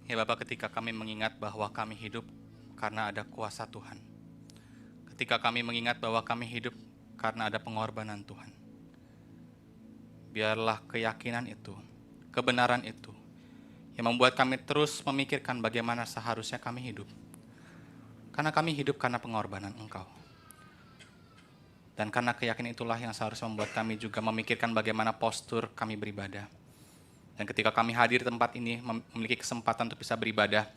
Ya Bapa, ketika kami mengingat bahwa kami hidup karena ada kuasa Tuhan. Ketika kami mengingat bahwa kami hidup karena ada pengorbanan Tuhan. Biarlah keyakinan itu, kebenaran itu, yang membuat kami terus memikirkan bagaimana seharusnya kami hidup. Karena kami hidup karena pengorbanan Engkau. Dan karena keyakinan itulah yang seharusnya membuat kami juga memikirkan bagaimana postur kami beribadah. Dan ketika kami hadir di tempat ini, memiliki kesempatan untuk bisa beribadah,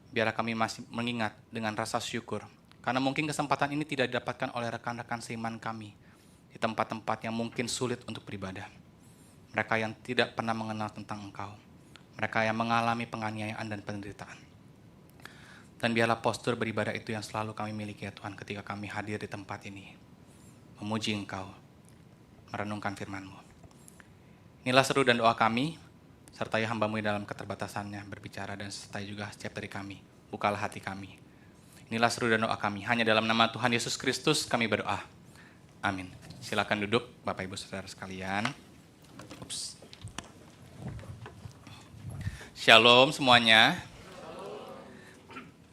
biarlah kami masih mengingat dengan rasa syukur. Karena mungkin kesempatan ini tidak didapatkan oleh rekan-rekan seiman kami di tempat-tempat yang mungkin sulit untuk beribadah. Mereka yang tidak pernah mengenal tentang Engkau. Mereka yang mengalami penganiayaan dan penderitaan. Dan biarlah postur beribadah itu yang selalu kami miliki ya Tuhan ketika kami hadir di tempat ini. Memuji Engkau, merenungkan firman-Mu. Inilah seru dan doa kami, sertai hamba-Mu dalam keterbatasannya berbicara dan sertai juga setiap dari kami. Bukalah hati kami. Inilah seru dan doa kami. Hanya dalam nama Tuhan Yesus Kristus kami berdoa. Amin. Silakan duduk Bapak Ibu Saudara sekalian. Shalom semuanya.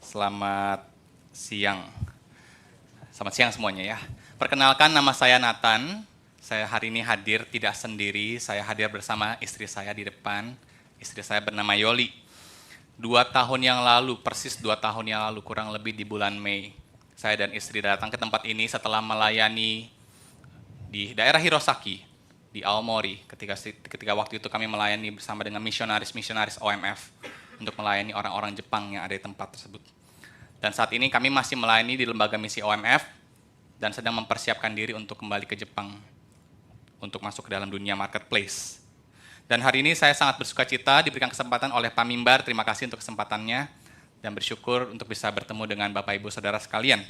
Selamat siang. Selamat siang semuanya ya. Perkenalkan, nama saya Nathan. Saya hari ini hadir tidak sendiri. Saya hadir bersama istri saya di depan. Istri saya bernama Yoli. 2 tahun yang lalu, persis 2 tahun yang lalu, kurang lebih di bulan Mei, saya dan istri datang ke tempat ini setelah melayani di daerah Hirosaki, di Aomori, ketika waktu itu kami melayani bersama dengan misionaris OMF untuk melayani orang-orang Jepang yang ada di tempat tersebut. Dan saat ini kami masih melayani di lembaga misi OMF dan sedang mempersiapkan diri untuk kembali ke Jepang untuk masuk ke dalam dunia marketplace. Dan hari ini saya sangat bersuka cita diberikan kesempatan oleh Pak Mimbar, terima kasih untuk kesempatannya dan bersyukur untuk bisa bertemu dengan Bapak Ibu Saudara sekalian.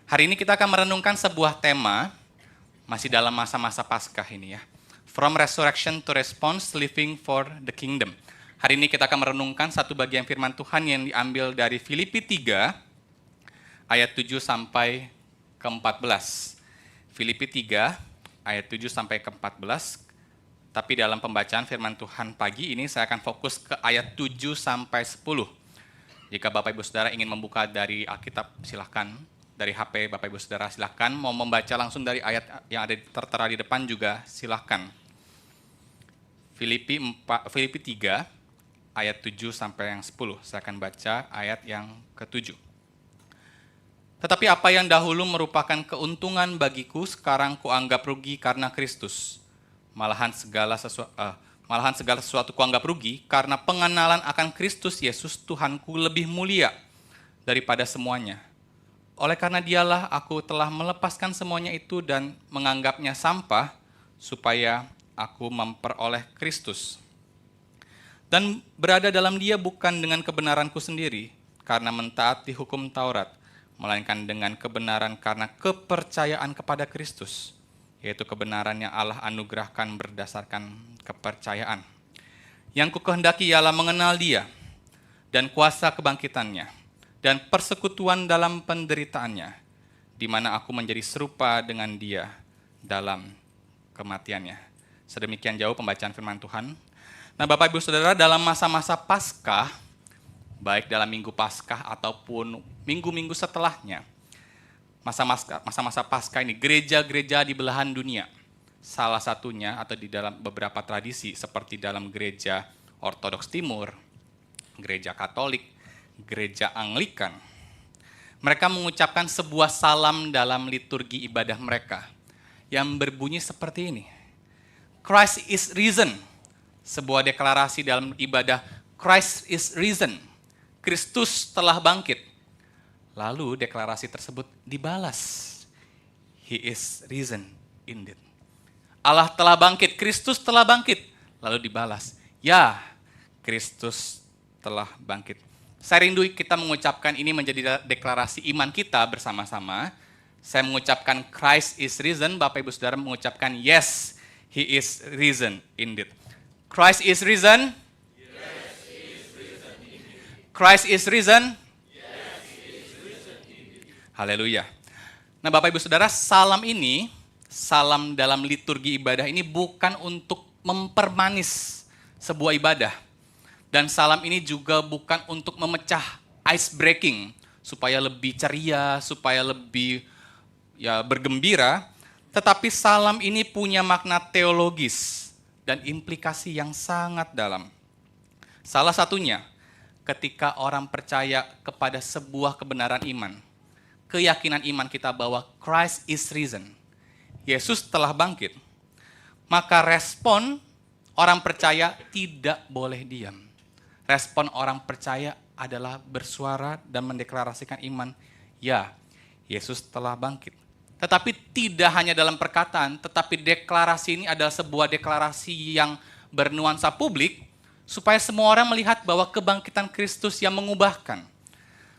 Hari ini kita akan merenungkan sebuah tema masih dalam masa-masa Paskah ini ya. From Resurrection to Response, Living for the Kingdom. Hari ini kita akan merenungkan satu bagian firman Tuhan yang diambil dari Filipi 3, ayat 7 sampai ke-14. Filipi 3, ayat 7 sampai ke-14. Tapi dalam pembacaan firman Tuhan pagi ini saya akan fokus ke ayat 7 sampai 10. Jika Bapak Ibu Saudara ingin membuka dari Alkitab, silahkan. Dari HP Bapak Ibu Saudara silahkan. Mau membaca langsung dari ayat yang ada tertera di depan juga silahkan. Filipi 3, ayat 7 sampai yang 10. Saya akan baca ayat yang ke-7. Tetapi apa yang dahulu merupakan keuntungan bagiku, sekarang kuanggap rugi karena Kristus. Malahan segala sesuatu kuanggap rugi karena pengenalan akan Kristus Yesus Tuhanku lebih mulia daripada semuanya. Oleh karena dialah aku telah melepaskan semuanya itu dan menganggapnya sampah supaya aku memperoleh Kristus. Dan berada dalam dia bukan dengan kebenaranku sendiri karena mentaati hukum Taurat, melainkan dengan kebenaran karena kepercayaan kepada Kristus. Yaitu kebenaran yang Allah anugerahkan berdasarkan kepercayaan. Yang kukehendaki ialah mengenal dia, dan kuasa kebangkitannya, dan persekutuan dalam penderitaannya, di mana aku menjadi serupa dengan dia dalam kematiannya. Sedemikian jauh pembacaan firman Tuhan. Nah Bapak Ibu Saudara, dalam masa-masa Paskah, baik dalam minggu Paskah ataupun minggu-minggu setelahnya, masa-masa Paskah ini, gereja-gereja di belahan dunia, salah satunya atau di dalam beberapa tradisi seperti dalam gereja Ortodoks Timur, gereja Katolik, gereja Anglikan, mereka mengucapkan sebuah salam dalam liturgi ibadah mereka yang berbunyi seperti ini. Christ is risen. Sebuah deklarasi dalam ibadah, Christ is risen. Kristus telah bangkit. Lalu deklarasi tersebut dibalas. He is risen indeed. Allah telah bangkit, Kristus telah bangkit. Lalu dibalas, ya, Kristus telah bangkit. Saya rindu kita mengucapkan ini menjadi deklarasi iman kita bersama-sama. Saya mengucapkan Christ is risen, Bapak Ibu Saudara mengucapkan yes, He is risen indeed. Christ is risen. Yes, He is risen indeed. Christ is risen. Haleluya. Nah Bapak Ibu Saudara, salam ini, salam dalam liturgi ibadah ini bukan untuk mempermanis sebuah ibadah. Dan salam ini juga bukan untuk memecah ice breaking, supaya lebih ceria, supaya lebih bergembira, tetapi salam ini punya makna teologis dan implikasi yang sangat dalam. Salah satunya, ketika orang percaya kepada sebuah kebenaran iman, keyakinan iman kita bahwa Christ is risen, Yesus telah bangkit, maka respon orang percaya tidak boleh diam. Respon orang percaya adalah bersuara dan mendeklarasikan iman, ya, Yesus telah bangkit. Tetapi tidak hanya dalam perkataan, tetapi deklarasi ini adalah sebuah deklarasi yang bernuansa publik, supaya semua orang melihat bahwa kebangkitan Kristus yang mengubahkan,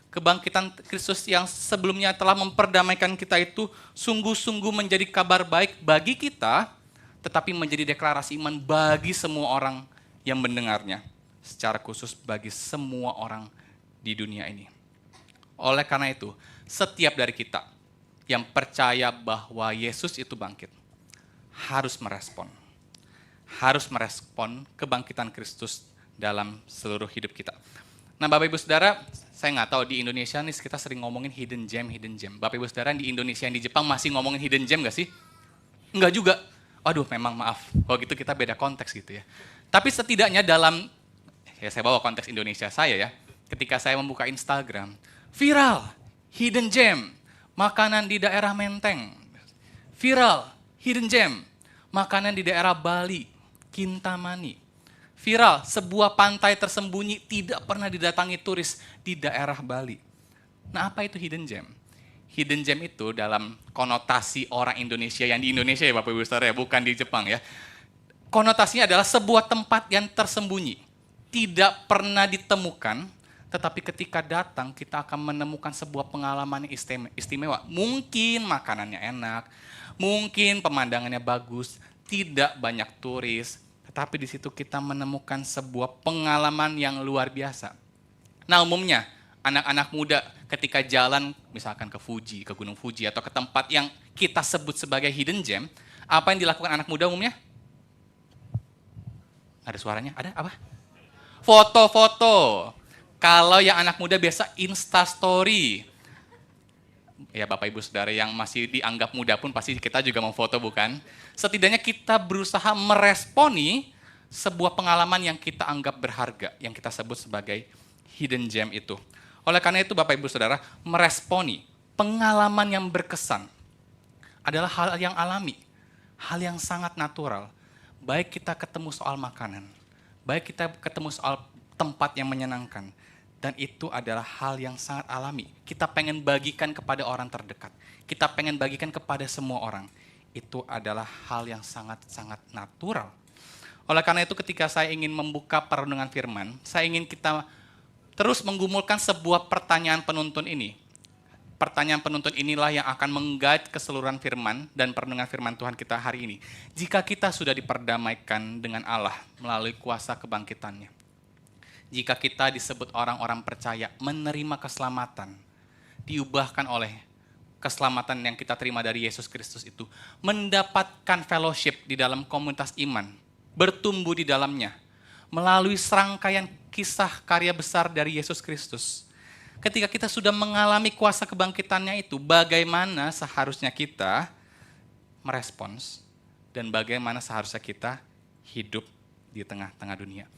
kebangkitan Kristus yang sebelumnya telah memperdamaikan kita itu sungguh-sungguh menjadi kabar baik bagi kita, tetapi menjadi deklarasi iman bagi semua orang yang mendengarnya, secara khusus bagi semua orang di dunia ini. Oleh karena itu, setiap dari kita yang percaya bahwa Yesus itu bangkit, harus merespon kebangkitan Kristus dalam seluruh hidup kita. Nah, Bapak Ibu Saudara, saya nggak tahu di Indonesia nih kita sering ngomongin hidden gem. Bapak Ibu Saudara di Indonesia yang di Jepang masih ngomongin hidden gem nggak sih? Enggak juga. Aduh, memang maaf. Kalau gitu kita beda konteks gitu ya. Tapi setidaknya dalam, saya bawa konteks Indonesia saya ya, ketika saya membuka Instagram, viral, hidden gem, makanan di daerah Menteng. Viral, hidden gem, makanan di daerah Bali, Kintamani. Viral, sebuah pantai tersembunyi tidak pernah didatangi turis di daerah Bali. Nah, apa itu hidden gem? Hidden gem itu dalam konotasi orang Indonesia yang di Indonesia ya Bapak Ibu Saudara ya, bukan di Jepang ya. Konotasinya adalah sebuah tempat yang tersembunyi, tidak pernah ditemukan, tetapi ketika datang kita akan menemukan sebuah pengalaman yang istimewa. Mungkin makanannya enak, mungkin pemandangannya bagus, tidak banyak turis, tetapi di situ kita menemukan sebuah pengalaman yang luar biasa. Nah, umumnya anak-anak muda ketika jalan misalkan ke Fuji, ke Gunung Fuji atau ke tempat yang kita sebut sebagai hidden gem, apa yang dilakukan anak muda umumnya? Ada suaranya? Ada apa? Foto-foto. Kalau yang anak muda biasa Instastory. Ya Bapak Ibu Saudara yang masih dianggap muda pun pasti kita juga mau foto bukan? Setidaknya kita berusaha meresponi sebuah pengalaman yang kita anggap berharga, yang kita sebut sebagai hidden gem itu. Oleh karena itu Bapak Ibu Saudara, meresponi pengalaman yang berkesan adalah hal yang alami, hal yang sangat natural. Baik kita ketemu soal makanan, baik kita ketemu soal tempat yang menyenangkan, dan itu adalah hal yang sangat alami. Kita pengen bagikan kepada orang terdekat, kita pengen bagikan kepada semua orang. Itu adalah hal yang sangat-sangat natural. Oleh karena itu ketika saya ingin membuka perenungan firman, saya ingin kita terus menggumulkan sebuah pertanyaan penuntun ini. Pertanyaan penuntun inilah yang akan meng-guide keseluruhan firman dan perenungan firman Tuhan kita hari ini. Jika kita sudah diperdamaikan dengan Allah melalui kuasa kebangkitannya. Jika kita disebut orang-orang percaya, menerima keselamatan, diubahkan oleh keselamatan yang kita terima dari Yesus Kristus itu, mendapatkan fellowship di dalam komunitas iman, bertumbuh di dalamnya, melalui serangkaian kisah karya besar dari Yesus Kristus. Ketika kita sudah mengalami kuasa kebangkitannya itu, bagaimana seharusnya kita merespons dan bagaimana seharusnya kita hidup di tengah-tengah dunia.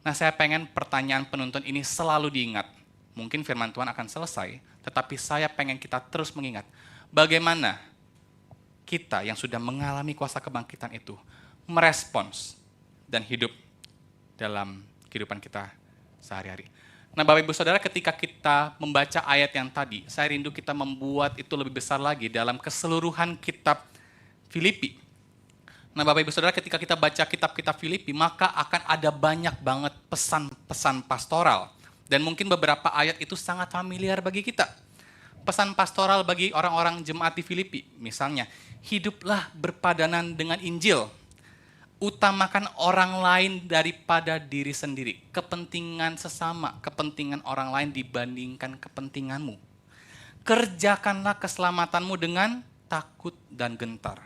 Nah, saya pengen pertanyaan penuntun ini selalu diingat. Mungkin firman Tuhan akan selesai, tetapi saya pengen kita terus mengingat bagaimana kita yang sudah mengalami kuasa kebangkitan itu merespons dan hidup dalam kehidupan kita sehari-hari. Nah, Bapak Ibu Saudara, ketika kita membaca ayat yang tadi, saya rindu kita membuat itu lebih besar lagi dalam keseluruhan kitab Filipi. Nah, Bapak Ibu Saudara, ketika kita baca kitab-kitab Filipi, maka akan ada banyak banget pesan-pesan pastoral. Dan mungkin beberapa ayat itu sangat familiar bagi kita. Pesan pastoral bagi orang-orang jemaat di Filipi, misalnya, hiduplah berpadanan dengan Injil. Utamakan orang lain daripada diri sendiri. Kepentingan sesama, kepentingan orang lain dibandingkan kepentinganmu. Kerjakanlah keselamatanmu dengan takut dan gentar.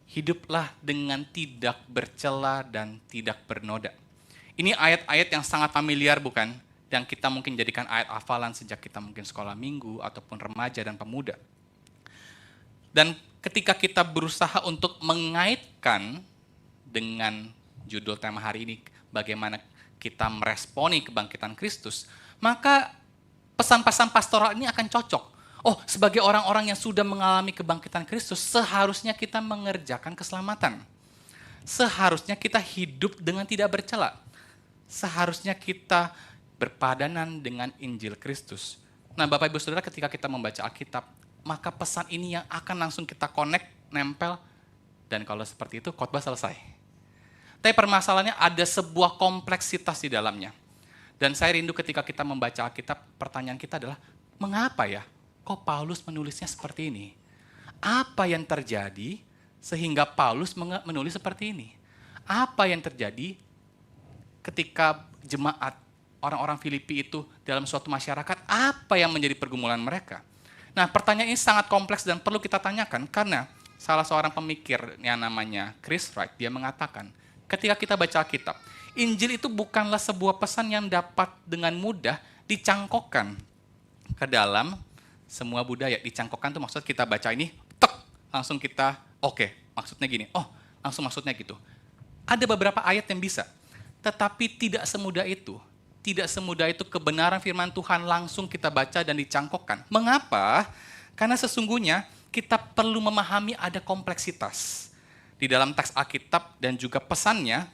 Hiduplah dengan tidak bercela dan tidak bernoda. Ini ayat-ayat yang sangat familiar bukan? Yang kita mungkin jadikan ayat hafalan sejak kita mungkin sekolah minggu ataupun remaja dan pemuda. Dan ketika kita berusaha untuk mengaitkan dengan judul tema hari ini, bagaimana kita meresponi kebangkitan Kristus, maka pesan-pesan pastoral ini akan cocok. Oh, sebagai orang-orang yang sudah mengalami kebangkitan Kristus, seharusnya kita mengerjakan keselamatan. Seharusnya kita hidup dengan tidak bercela. Seharusnya kita berpadanan dengan Injil Kristus. Nah, Bapak Ibu Saudara, ketika kita membaca Alkitab, maka pesan ini yang akan langsung kita connect, nempel, dan kalau seperti itu khotbah selesai. Tapi permasalahannya ada sebuah kompleksitas di dalamnya. Dan saya rindu ketika kita membaca Alkitab, pertanyaan kita adalah, mengapa ya? Kok Paulus menulisnya seperti ini? Apa yang terjadi sehingga Paulus menulis seperti ini? Apa yang terjadi ketika jemaat orang-orang Filipi itu dalam suatu masyarakat, apa yang menjadi pergumulan mereka? Nah, pertanyaan ini sangat kompleks dan perlu kita tanyakan karena salah seorang pemikir yang namanya Chris Wright, dia mengatakan, ketika kita baca Alkitab, Injil itu bukanlah sebuah pesan yang dapat dengan mudah dicangkokkan ke dalam semua budaya. Dicangkokkan itu maksud kita baca ini, tek, langsung kita, oke, maksudnya gini, oh, langsung maksudnya gitu. Ada beberapa ayat yang bisa, tetapi tidak semudah itu. Tidak semudah itu kebenaran firman Tuhan langsung kita baca dan dicangkokkan. Mengapa? Karena sesungguhnya kita perlu memahami ada kompleksitas di dalam teks Alkitab dan juga pesannya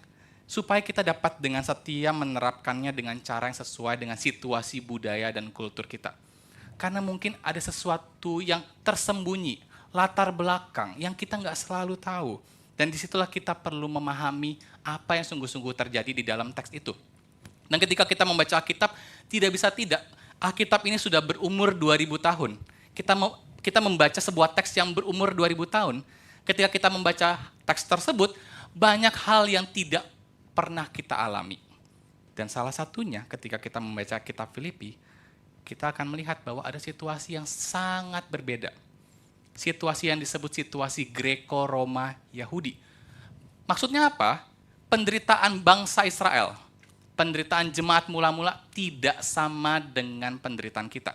supaya kita dapat dengan setia menerapkannya dengan cara yang sesuai dengan situasi budaya dan kultur kita. Karena mungkin ada sesuatu yang tersembunyi, latar belakang yang kita nggak selalu tahu. Dan disitulah kita perlu memahami apa yang sungguh-sungguh terjadi di dalam teks itu. Dan ketika kita membaca Alkitab, tidak bisa tidak, Alkitab ini sudah berumur 2000 tahun. Kita membaca sebuah teks yang berumur 2000 tahun. Ketika kita membaca teks tersebut, banyak hal yang tidak pernah kita alami. Dan salah satunya ketika kita membaca kitab Filipi, kita akan melihat bahwa ada situasi yang sangat berbeda. Situasi yang disebut situasi Greko-Roma Yahudi. Maksudnya apa? Penderitaan bangsa Israel. Penderitaan jemaat mula-mula tidak sama dengan penderitaan kita.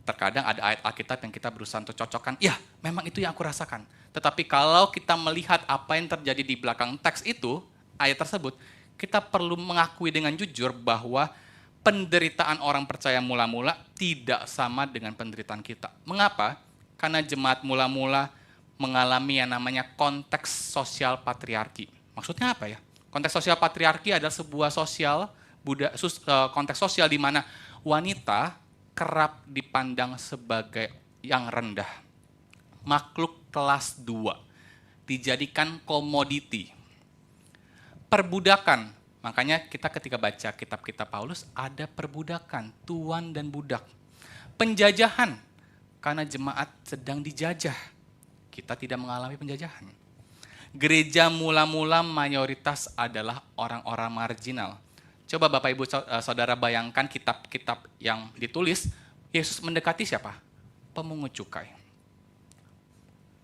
Terkadang ada ayat Alkitab yang kita berusaha untuk cocokkan, ya memang itu yang aku rasakan. Tetapi kalau kita melihat apa yang terjadi di belakang teks itu, ayat tersebut, kita perlu mengakui dengan jujur bahwa penderitaan orang percaya mula-mula tidak sama dengan penderitaan kita. Mengapa? Karena jemaat mula-mula mengalami yang namanya konteks sosial patriarki. Maksudnya apa ya? Konteks sosial patriarki adalah sebuah konteks sosial di mana wanita kerap dipandang sebagai yang rendah. Makhluk kelas 2, dijadikan komoditi. Perbudakan, makanya kita ketika baca kitab-kitab Paulus ada perbudakan, tuan dan budak. Penjajahan, karena jemaat sedang dijajah. Kita tidak mengalami penjajahan. Gereja mula-mula mayoritas adalah orang-orang marginal. Coba Bapak Ibu Saudara bayangkan kitab-kitab yang ditulis, Yesus mendekati siapa? Pemungut cukai,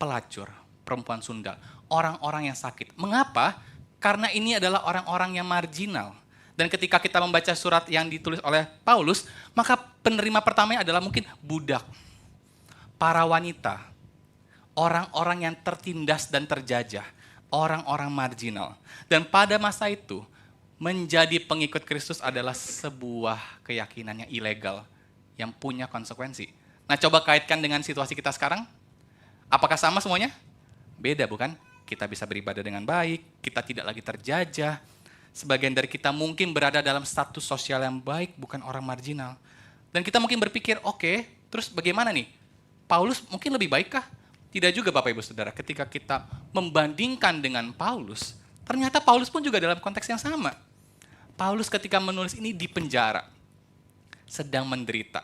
pelacur, perempuan sundal, orang-orang yang sakit. Mengapa? Karena ini adalah orang-orang yang marginal. Dan ketika kita membaca surat yang ditulis oleh Paulus, maka penerima pertamanya adalah mungkin budak, para wanita, orang-orang yang tertindas dan terjajah, orang-orang marginal. Dan pada masa itu, menjadi pengikut Kristus adalah sebuah keyakinan yang ilegal, yang punya konsekuensi. Nah, coba kaitkan dengan situasi kita sekarang. Apakah sama semuanya? Beda bukan? Kita bisa beribadah dengan baik, kita tidak lagi terjajah. Sebagian dari kita mungkin berada dalam status sosial yang baik, bukan orang marginal. Dan kita mungkin berpikir, oke, terus bagaimana nih? Paulus mungkin lebih baik kah? Tidak juga Bapak Ibu Saudara, ketika kita membandingkan dengan Paulus, ternyata Paulus pun juga dalam konteks yang sama. Paulus ketika menulis ini di penjara, sedang menderita.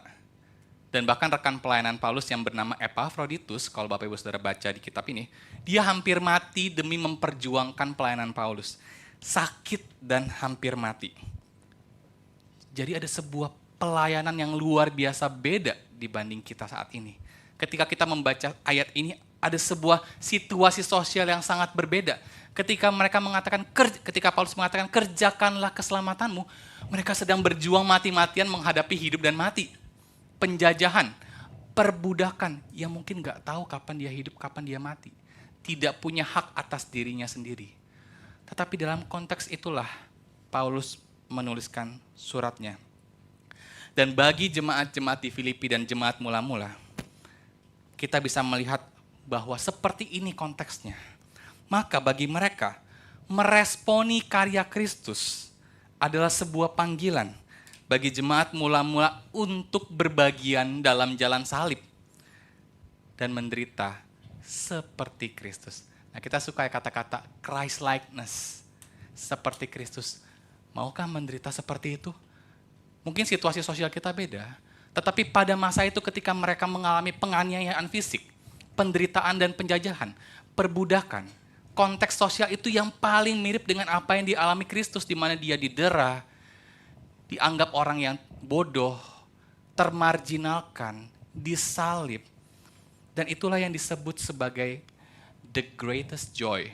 Dan bahkan rekan pelayanan Paulus yang bernama Epaphroditus, kalau Bapak Ibu Saudara baca di kitab ini, dia hampir mati demi memperjuangkan pelayanan Paulus. Sakit dan hampir mati. Jadi ada sebuah pelayanan yang luar biasa beda dibanding kita saat ini. Ketika kita membaca ayat ini, ada sebuah situasi sosial yang sangat berbeda. Ketika Paulus mengatakan kerjakanlah keselamatanmu, mereka sedang berjuang mati-matian menghadapi hidup dan mati. Penjajahan, perbudakan yang mungkin gak tahu kapan dia hidup, kapan dia mati. Tidak punya hak atas dirinya sendiri. Tetapi dalam konteks itulah Paulus menuliskan suratnya. Dan bagi jemaat-jemaat di Filipi dan jemaat mula-mula, kita bisa melihat bahwa seperti ini konteksnya. Maka bagi mereka, meresponi karya Kristus adalah sebuah panggilan bagi jemaat mula-mula untuk berbagian dalam jalan salib dan menderita seperti Kristus. Nah, kita suka kata-kata Christ-likeness, seperti Kristus. Maukah menderita seperti itu? Mungkin situasi sosial kita beda, tetapi pada masa itu ketika mereka mengalami penganiayaan fisik, penderitaan dan penjajahan, perbudakan, konteks sosial itu yang paling mirip dengan apa yang dialami Kristus, di mana dia didera, dianggap orang yang bodoh, termarginalkan, disalib. Dan itulah yang disebut sebagai the greatest joy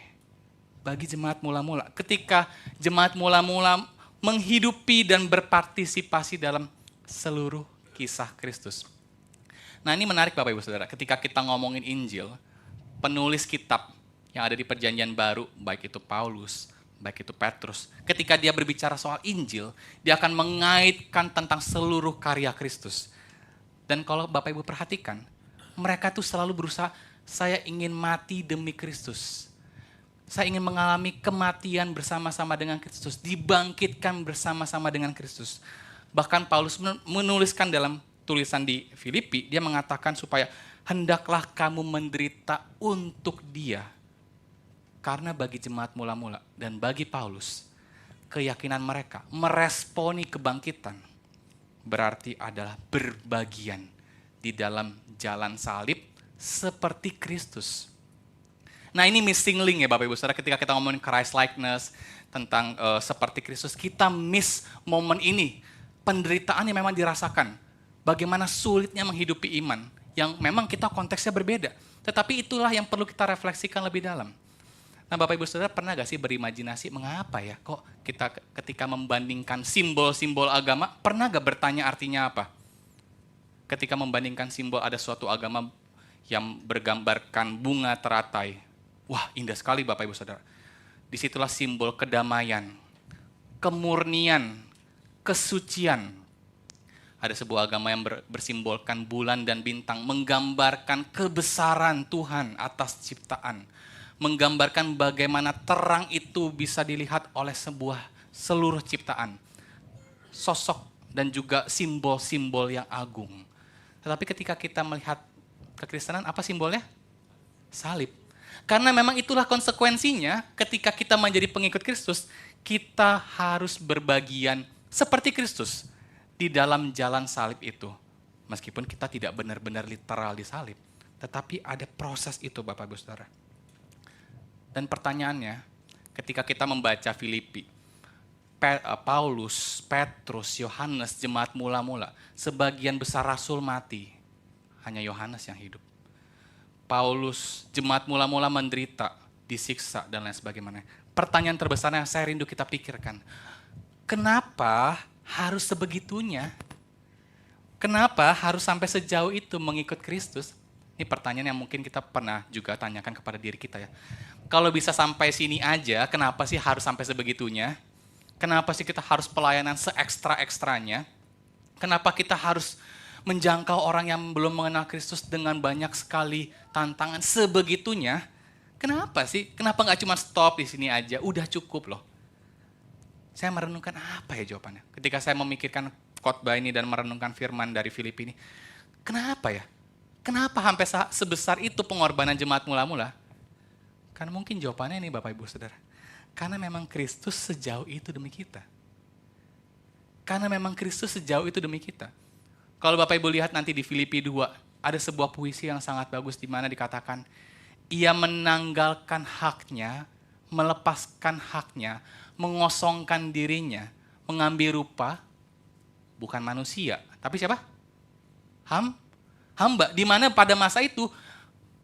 bagi jemaat mula-mula. Ketika jemaat mula-mula menghidupi dan berpartisipasi dalam seluruh kisah Kristus. Nah, ini menarik Bapak Ibu Saudara, ketika kita ngomongin Injil, penulis kitab yang ada di Perjanjian Baru, baik itu Paulus, baik itu Petrus, ketika dia berbicara soal Injil, dia akan mengaitkan tentang seluruh karya Kristus. Dan kalau Bapak Ibu perhatikan, mereka tuh selalu berusaha, saya ingin mati demi Kristus. Saya ingin mengalami kematian bersama-sama dengan Kristus, dibangkitkan bersama-sama dengan Kristus. Bahkan Paulus menuliskan dalam tulisan di Filipi, dia mengatakan supaya hendaklah kamu menderita untuk dia. Karena bagi jemaat mula-mula dan bagi Paulus, keyakinan mereka meresponi kebangkitan berarti adalah berbagian di dalam jalan salib seperti Kristus. Nah, ini missing link ya Bapak Ibu Saudara, ketika kita ngomongin Christ-likeness, tentang seperti Kristus, kita miss momen ini. Penderitaan yang memang dirasakan, bagaimana sulitnya menghidupi iman, yang memang kita konteksnya berbeda. Tetapi itulah yang perlu kita refleksikan lebih dalam. Nah Bapak Ibu Saudara, pernah gak sih berimajinasi, mengapa ya kok kita ketika membandingkan simbol-simbol agama, pernah gak bertanya artinya apa? Ketika membandingkan simbol, ada suatu agama yang bergambarkan bunga teratai. Wah, indah sekali Bapak Ibu Saudara. Disitulah simbol kedamaian, kemurnian, kesucian. Ada sebuah agama yang bersimbolkan bulan dan bintang, menggambarkan kebesaran Tuhan atas ciptaan. Menggambarkan bagaimana terang itu bisa dilihat oleh seluruh ciptaan. Sosok dan juga simbol-simbol yang agung. Tetapi ketika kita melihat kekristenan, apa simbolnya? Salib. Karena memang itulah konsekuensinya ketika kita menjadi pengikut Kristus, kita harus berbagian seperti Kristus di dalam jalan salib itu. Meskipun kita tidak benar-benar literal disalib, tetapi ada proses itu Bapak Ibu Saudara. Dan pertanyaannya, ketika kita membaca Filipi, Paulus, Petrus, Yohanes, jemaat mula-mula, sebagian besar rasul mati, hanya Yohanes yang hidup. Paulus, jemaat mula-mula menderita, disiksa, dan lain sebagainya. Pertanyaan terbesarnya yang saya rindu kita pikirkan, kenapa harus sebegitunya? Kenapa harus sampai sejauh itu mengikut Kristus? Ini pertanyaan yang mungkin kita pernah juga tanyakan kepada diri kita ya. Kalau bisa sampai sini aja, kenapa sih harus sampai sebegitunya? Kenapa sih kita harus pelayanan se-ekstra-ekstranya? Kenapa kita harus menjangkau orang yang belum mengenal Kristus dengan banyak sekali tantangan sebegitunya? Kenapa sih? Kenapa nggak cuma stop di sini aja? Udah cukup loh. Saya merenungkan apa ya jawabannya? Ketika saya memikirkan khotbah ini dan merenungkan firman dari Filipi ini, kenapa ya? Kenapa sampai sebesar itu pengorbanan jemaat mula-mula? Karena mungkin jawabannya ini Bapak Ibu Saudara. Karena memang Kristus sejauh itu demi kita. Karena memang Kristus sejauh itu demi kita. Kalau Bapak Ibu lihat nanti di Filipi 2, ada sebuah puisi yang sangat bagus di mana dikatakan, ia menanggalkan haknya, melepaskan haknya, mengosongkan dirinya, mengambil rupa, bukan manusia, tapi siapa? Hamba, di mana pada masa itu,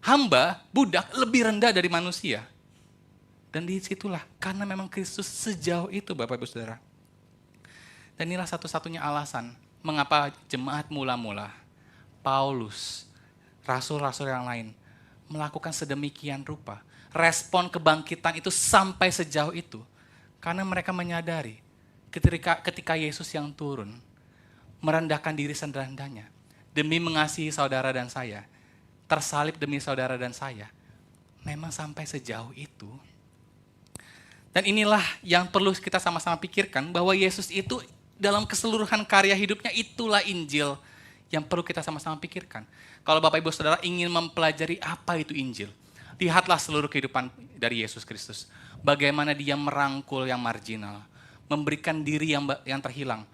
hamba, budak lebih rendah dari manusia. Dan disitulah, karena memang Kristus sejauh itu Bapak Ibu Saudara. Dan inilah satu-satunya alasan mengapa jemaat mula-mula, Paulus, rasul-rasul yang lain, melakukan sedemikian rupa. Respon kebangkitan itu sampai sejauh itu. Karena mereka menyadari ketika Yesus yang turun, merendahkan diri serendah-rendahnya, demi mengasihi saudara dan saya, tersalib demi saudara dan saya, memang sampai sejauh itu. Dan inilah yang perlu kita sama-sama pikirkan, bahwa Yesus itu dalam keseluruhan karya hidupnya, itulah Injil yang perlu kita sama-sama pikirkan. Kalau Bapak Ibu Saudara ingin mempelajari apa itu Injil, lihatlah seluruh kehidupan dari Yesus Kristus. Bagaimana dia merangkul yang marginal, memberikan diri yang terhilang,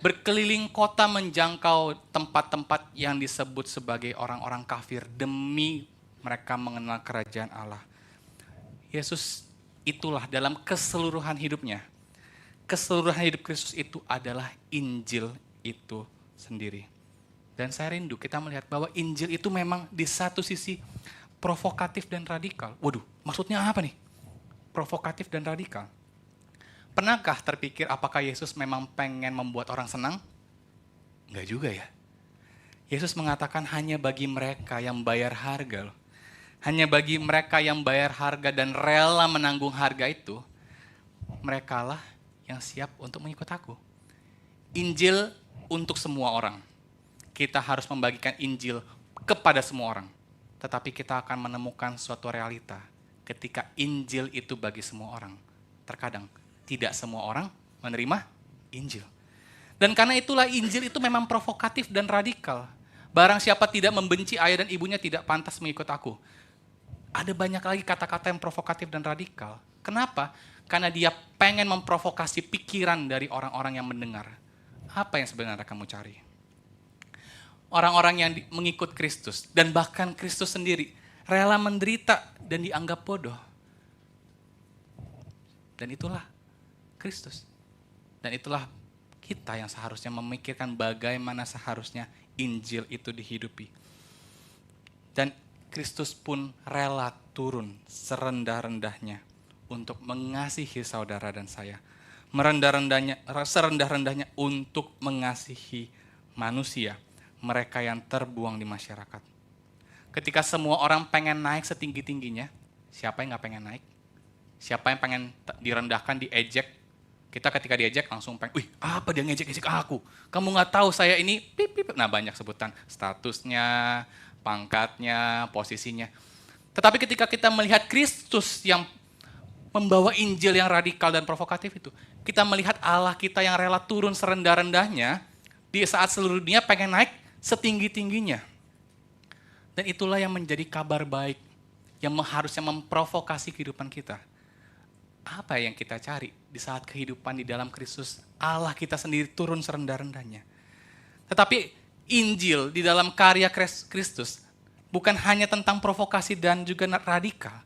berkeliling kota menjangkau tempat-tempat yang disebut sebagai orang-orang kafir demi mereka mengenal kerajaan Allah. Yesus itulah dalam keseluruhan hidupnya. Keseluruhan hidup Kristus itu adalah Injil itu sendiri. Dan saya rindu kita melihat bahwa Injil itu memang di satu sisi provokatif dan radikal. Waduh, maksudnya apa nih? Provokatif dan radikal. Pernahkah terpikir apakah Yesus memang pengen membuat orang senang? Enggak juga ya. Yesus mengatakan hanya bagi mereka yang bayar harga loh. Hanya bagi mereka yang bayar harga dan rela menanggung harga itu, merekalah yang siap untuk mengikut aku. Injil untuk semua orang. Kita harus membagikan Injil kepada semua orang. Tetapi kita akan menemukan suatu realita ketika Injil itu bagi semua orang. Terkadang tidak semua orang menerima Injil. Dan karena itulah Injil itu memang provokatif dan radikal. Barang siapa tidak membenci ayah dan ibunya tidak pantas mengikut aku. Ada banyak lagi kata-kata yang provokatif dan radikal. Kenapa? Karena dia pengen memprovokasi pikiran dari orang-orang yang mendengar. Apa yang sebenarnya kamu cari? Orang-orang yang mengikut Kristus dan bahkan Kristus sendiri rela menderita dan dianggap bodoh. Dan itulah Kristus. Dan itulah kita yang seharusnya memikirkan bagaimana seharusnya Injil itu dihidupi. Dan Kristus pun rela turun serendah-rendahnya untuk mengasihi saudara dan saya. Serendah-rendahnya untuk mengasihi manusia, mereka yang terbuang di masyarakat. Ketika semua orang pengen naik setinggi-tingginya, siapa yang gak pengen naik? Siapa yang pengen direndahkan, diejek? Kita ketika diejek langsung pengen, wih apa dia ngejek-ngejek aku? Kamu gak tahu saya ini, pip, pip. Nah banyak sebutan, statusnya, pangkatnya, posisinya. Tetapi ketika kita melihat Kristus yang membawa Injil yang radikal dan provokatif itu, kita melihat Allah kita yang rela turun serendah-rendahnya di saat seluruh dunia pengen naik setinggi-tingginya. Dan itulah yang menjadi kabar baik yang harusnya memprovokasi kehidupan kita. Apa yang kita cari di saat kehidupan di dalam Kristus? Allah kita sendiri turun serendah-rendahnya. Tetapi Injil di dalam karya Kristus bukan hanya tentang provokasi dan juga radikal,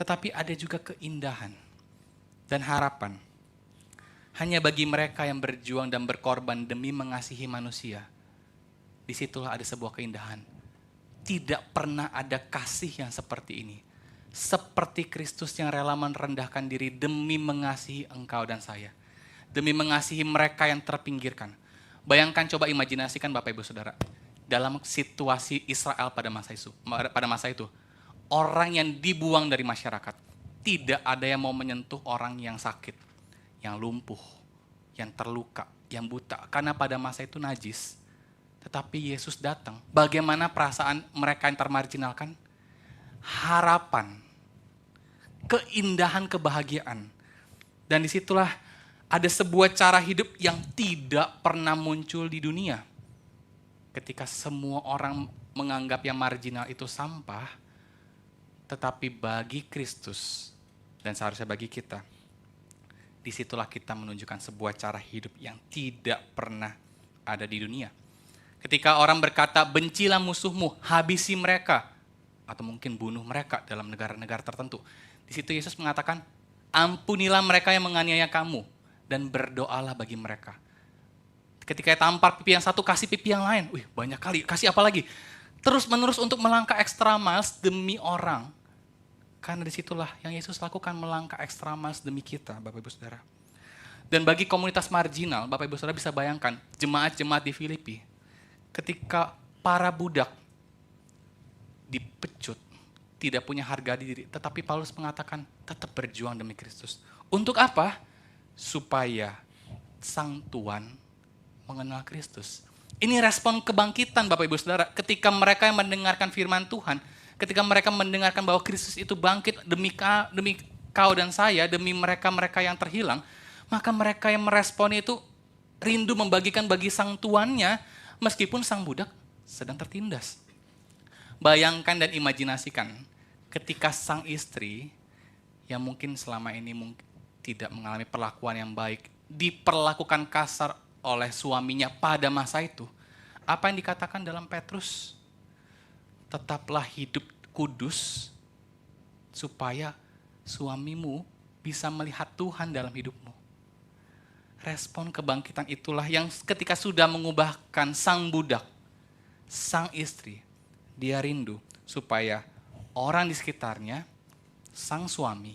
tetapi ada juga keindahan dan harapan. Hanya bagi mereka yang berjuang dan berkorban demi mengasihi manusia, disitulah ada sebuah keindahan. Tidak pernah ada kasih yang seperti ini. Seperti Kristus yang rela merendahkan diri demi mengasihi engkau dan saya. Demi mengasihi mereka yang terpinggirkan. Bayangkan, coba imajinasikan Bapak Ibu Saudara, dalam situasi Israel pada masa itu, orang yang dibuang dari masyarakat, tidak ada yang mau menyentuh orang yang sakit, yang lumpuh, yang terluka, yang buta, karena pada masa itu najis. Tetapi Yesus datang, bagaimana perasaan mereka yang termarginalkan? Harapan, keindahan, kebahagiaan. Dan disitulah ada sebuah cara hidup yang tidak pernah muncul di dunia. Ketika semua orang menganggap yang marginal itu sampah, tetapi bagi Kristus, dan seharusnya bagi kita, disitulah kita menunjukkan sebuah cara hidup yang tidak pernah ada di dunia. Ketika orang berkata, bencilah musuhmu, habisi mereka, atau mungkin bunuh mereka dalam negara-negara tertentu. Di situ Yesus mengatakan, ampunilah mereka yang menganiaya kamu, dan berdoalah bagi mereka. Ketika tampar pipi yang satu, kasih pipi yang lain. Wih, banyak kali, kasih apa lagi? Terus menerus untuk melangkah extra miles demi orang. Karena disitulah yang Yesus lakukan, melangkah ekstra mas demi kita, Bapak Ibu Saudara. Dan bagi komunitas marginal, Bapak Ibu Saudara bisa bayangkan, jemaat-jemaat di Filipi, ketika para budak dipecut, tidak punya harga diri, tetapi Paulus mengatakan, tetap berjuang demi Kristus. Untuk apa? Supaya sang Tuan mengenal Kristus. Ini respon kebangkitan Bapak Ibu Saudara, ketika mereka yang mendengarkan firman Tuhan, ketika mereka mendengarkan bahwa Kristus itu bangkit demi kau dan saya, demi mereka-mereka yang terhilang, maka mereka yang merespon itu rindu membagikan bagi sang tuannya, meskipun sang budak sedang tertindas. Bayangkan dan imajinasikan, ketika sang istri, yang mungkin selama ini tidak mengalami perlakuan yang baik, diperlakukan kasar oleh suaminya pada masa itu, apa yang dikatakan dalam Petrus? Tetaplah hidup kudus supaya suamimu bisa melihat Tuhan dalam hidupmu. Respon kebangkitan itulah yang ketika sudah mengubahkan sang budak, sang istri, dia rindu supaya orang di sekitarnya, sang suami,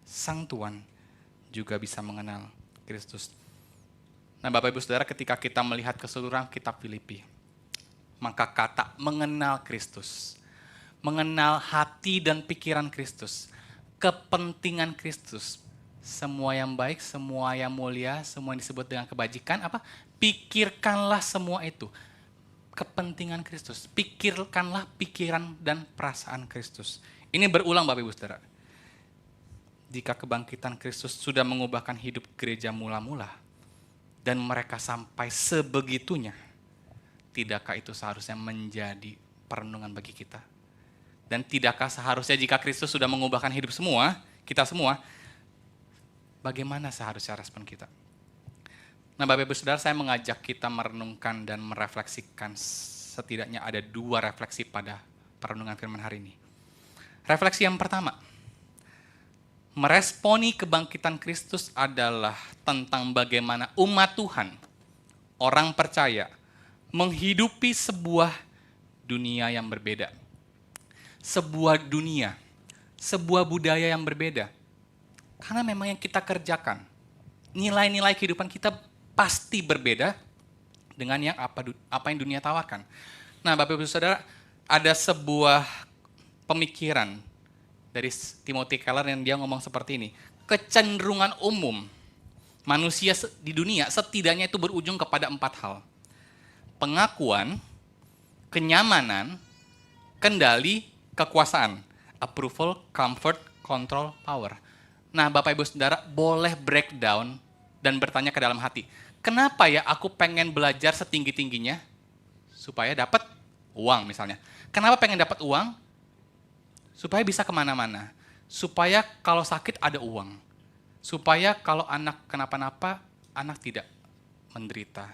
sang tuan juga bisa mengenal Kristus. Nah Bapak Ibu Saudara, ketika kita melihat keseluruhan kitab Filipi, maka kata mengenal Kristus, mengenal hati dan pikiran Kristus, kepentingan Kristus, semua yang baik, semua yang mulia, semua yang disebut dengan kebajikan, pikirkanlah semua itu. Kepentingan Kristus, pikirkanlah pikiran dan perasaan Kristus. Ini berulang Bapak Ibu Saudara. Jika kebangkitan Kristus sudah mengubahkan hidup gereja mula-mula, dan mereka sampai sebegitunya, tidakkah itu seharusnya menjadi perenungan bagi kita? Dan tidakkah seharusnya jika Kristus sudah mengubahkan hidup kita semua, bagaimana seharusnya respon kita? Nah Bapak Ibu Saudara, saya mengajak kita merenungkan dan merefleksikan, setidaknya ada 2 refleksi pada perenungan firman hari ini. Refleksi yang pertama, meresponi kebangkitan Kristus adalah tentang bagaimana umat Tuhan, orang percaya, menghidupi sebuah dunia yang berbeda. Sebuah dunia, sebuah budaya yang berbeda. Karena memang yang kita kerjakan, nilai-nilai kehidupan kita pasti berbeda dengan yang apa yang dunia tawarkan. Nah Bapak Ibu Saudara, ada sebuah pemikiran dari Timothy Keller yang dia ngomong seperti ini. Kecenderungan umum manusia di dunia setidaknya itu berujung kepada 4 hal. Pengakuan, kenyamanan, kendali, kekuasaan. Approval, comfort, control, power. Nah Bapak Ibu Saudara, boleh breakdown dan bertanya ke dalam hati. Kenapa ya aku pengen belajar setinggi-tingginya? Supaya dapat uang misalnya. Kenapa pengen dapat uang? Supaya bisa kemana-mana. Supaya kalau sakit ada uang. Supaya kalau anak kenapa-napa, anak tidak menderita.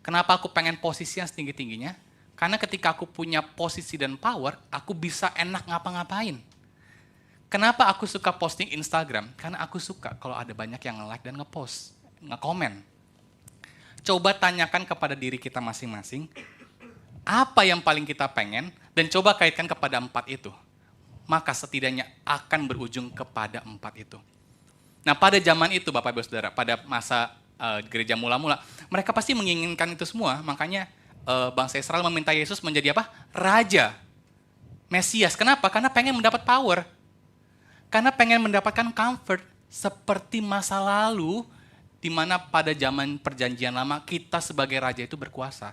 Kenapa aku pengen posisi yang setinggi-tingginya? Karena ketika aku punya posisi dan power, aku bisa enak ngapa-ngapain. Kenapa aku suka posting Instagram? Karena aku suka kalau ada banyak yang nge-like dan nge-post, nge-komen. Coba tanyakan kepada diri kita masing-masing, apa yang paling kita pengen, dan coba kaitkan kepada 4 itu. Maka setidaknya akan berujung kepada 4 itu. Nah pada zaman itu Bapak Ibu Saudara, pada masa gereja mula-mula, mereka pasti menginginkan itu semua, makanya bangsa Israel meminta Yesus menjadi apa? Raja, Mesias. Kenapa? Karena pengen mendapat power. Karena pengen mendapatkan comfort, seperti masa lalu, di mana pada zaman perjanjian lama, kita sebagai raja itu berkuasa.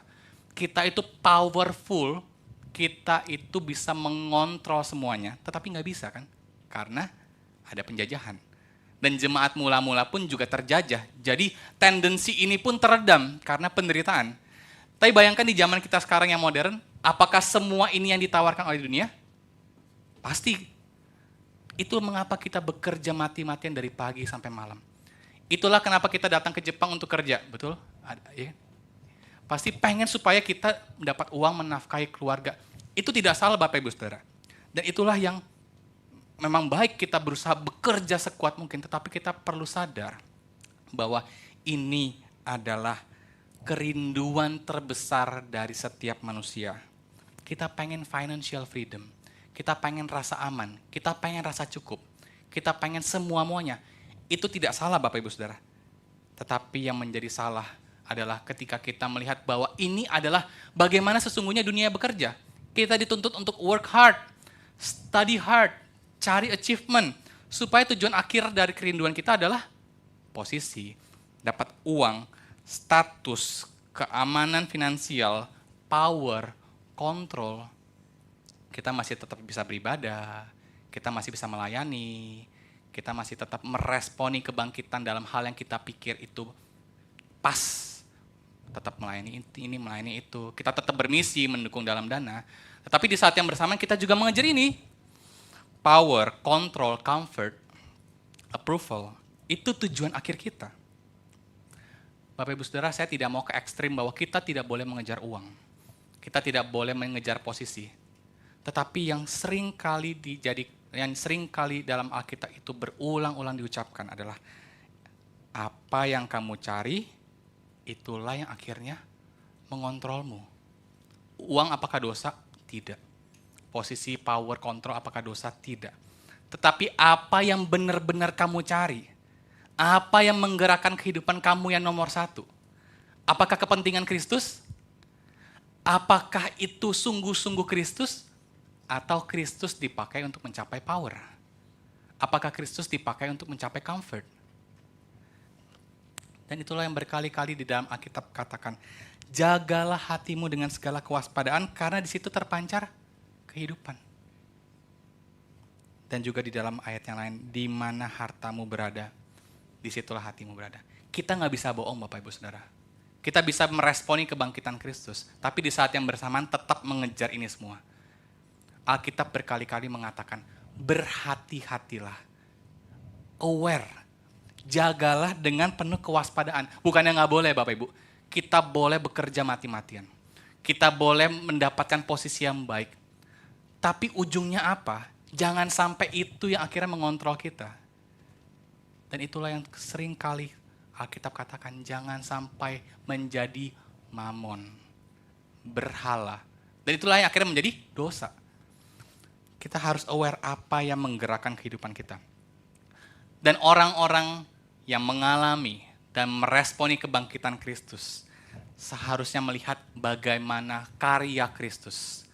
Kita itu powerful, kita itu bisa mengontrol semuanya, tetapi nggak bisa kan? Karena ada penjajahan. Dan jemaat mula-mula pun juga terjajah. Jadi tendensi ini pun teredam karena penderitaan. Tapi bayangkan di zaman kita sekarang yang modern, apakah semua ini yang ditawarkan oleh dunia? Pasti. Itu mengapa kita bekerja mati-matian dari pagi sampai malam. Itulah kenapa kita datang ke Jepang untuk kerja, betul? Ya. Pasti pengen supaya kita mendapat uang menafkahi keluarga. Itu tidak salah Bapak Ibu Saudara. Dan itulah yang memang baik kita berusaha bekerja sekuat mungkin, tetapi kita perlu sadar bahwa ini adalah kerinduan terbesar dari setiap manusia. Kita pengen financial freedom. kita pengen rasa aman, kita pengen rasa cukup, kita pengen semua-muanya. Itu tidak salah Bapak Ibu Saudara. Tetapi yang menjadi salah adalah ketika kita melihat bahwa ini adalah bagaimana sesungguhnya dunia bekerja. Kita dituntut untuk work hard, study hard, cari achievement, supaya tujuan akhir dari kerinduan kita adalah posisi, dapat uang, status, keamanan finansial, power, kontrol. Kita masih tetap bisa beribadah, kita masih bisa melayani, kita masih tetap meresponi kebangkitan dalam hal yang kita pikir itu pas. Tetap melayani ini, melayani itu. Kita tetap bermisi, mendukung dalam dana. Tetapi di saat yang bersamaan kita juga mengejar ini. Power, control, comfort, approval. Itu tujuan akhir kita. Bapak Ibu Saudara, saya tidak mau ke ekstrim bahwa kita tidak boleh mengejar uang. Kita tidak boleh mengejar posisi. Tetapi yang sering kali dalam Alkitab itu berulang-ulang diucapkan adalah apa yang kamu cari, itulah yang akhirnya mengontrolmu. Uang apakah dosa? Tidak. Posisi, power, kontrol apakah dosa? Tidak. Tetapi apa yang benar-benar kamu cari? Apa yang menggerakkan kehidupan kamu yang nomor satu? Apakah kepentingan Kristus? Apakah itu sungguh-sungguh Kristus? Atau Kristus dipakai untuk mencapai power? Apakah Kristus dipakai untuk mencapai comfort? Dan itulah yang berkali-kali di dalam Alkitab katakan, jagalah hatimu dengan segala kewaspadaan karena di situ terpancar kehidupan. Dan juga di dalam ayat yang lain, di mana hartamu berada, disitulah hatimu berada. Kita nggak bisa bohong Bapak Ibu Saudara. Kita bisa meresponi kebangkitan Kristus, tapi di saat yang bersamaan tetap mengejar ini semua. Alkitab berkali-kali mengatakan, berhati-hatilah, aware, jagalah dengan penuh kewaspadaan. Bukannya nggak boleh Bapak Ibu, kita boleh bekerja mati-matian. Kita boleh mendapatkan posisi yang baik. Tapi ujungnya apa? Jangan sampai itu yang akhirnya mengontrol kita. Dan itulah yang sering kali Alkitab katakan, jangan sampai menjadi mamon, berhala. Dan itulah yang akhirnya menjadi dosa. Kita harus aware apa yang menggerakkan kehidupan kita. Dan orang-orang yang mengalami dan meresponi kebangkitan Kristus seharusnya melihat bagaimana karya Kristus,